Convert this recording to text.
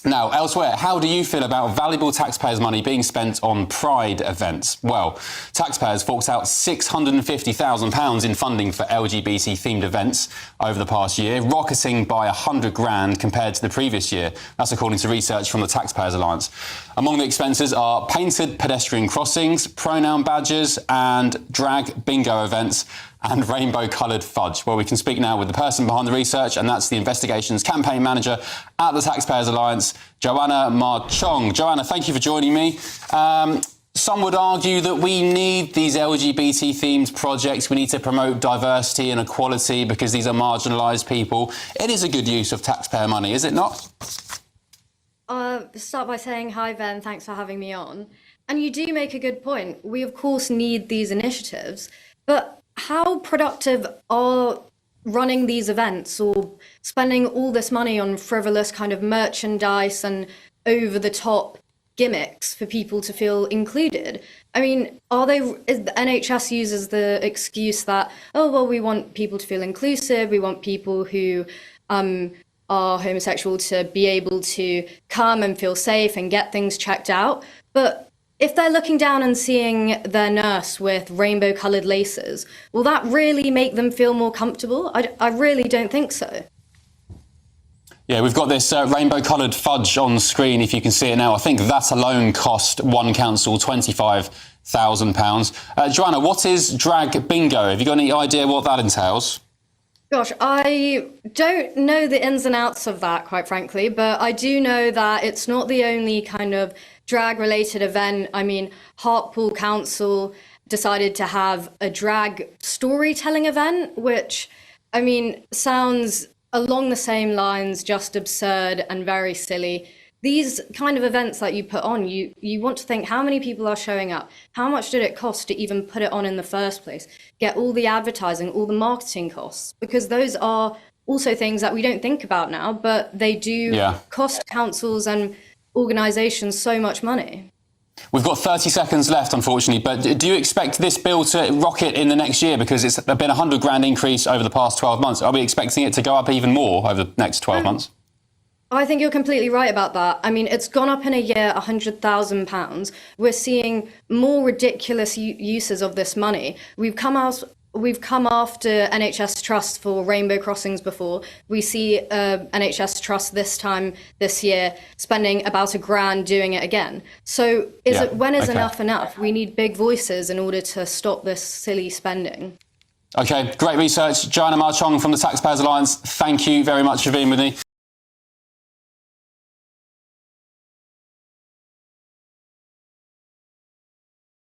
Now, elsewhere, how do you feel about valuable taxpayers' money being spent on Pride events? Well, taxpayers forked out £650,000 in funding for LGBT-themed events over the past year, rocketing by 100 grand compared to the previous year. That's according to research from the Taxpayers Alliance. Among the expenses are painted pedestrian crossings, pronoun badges and drag bingo events and rainbow-coloured fudge. Well, we can speak now with the person behind the research, and that's the investigations campaign manager at the Taxpayers Alliance, Joanna Marchong. Joanna, thank you for joining me. Some would argue that we need these LGBT-themed projects. We need to promote diversity and equality because these are marginalised people. It is a good use of taxpayer money, is it not? Start by saying hi, Ben. Thanks for having me on. And you do make a good point. We, of course, need these initiatives, but how productive are running these events or spending all this money on frivolous kind of merchandise and over-the-top gimmicks for people to feel included? I mean, the NHS uses the excuse that, oh, well, we want people to feel inclusive, we want people who are homosexual to be able to come and feel safe and get things checked out. But if they're looking down and seeing their nurse with rainbow-coloured laces, will that really make them feel more comfortable? I really don't think so. Yeah, we've got this rainbow-coloured fudge on screen, if you can see it now. I think that alone cost one council £25,000. Joanna, what is drag bingo? Have you got any idea what that entails? Gosh, I don't know the ins and outs of that, quite frankly, but I do know that it's not the only kind of drag-related event. I mean, Hartlepool Council decided to have a drag storytelling event, which, I mean, sounds along the same lines, just absurd and very silly. These kind of events that you put on, you want to think, how many people are showing up? How much did it cost to even put it on in the first place? Get all the advertising, all the marketing costs, because those are also things that we don't think about now, but they do cost councils and organisations so much money. We've got 30 seconds left, unfortunately, but do you expect this bill to rocket in the next year? Because it's been a 100 grand increase over the past 12 months. Are we expecting it to go up even more over the next 12 months? I think you're completely right about that. I mean, it's gone up in a year, £100,000. We're seeing more ridiculous uses of this money. We've come after NHS Trust for rainbow crossings before. We see NHS Trust this year spending about £1 grand doing it again. So when is enough enough? We need big voices in order to stop this silly spending. OK, great research. Joanna Marchong from the Taxpayers Alliance, thank you very much for being with me.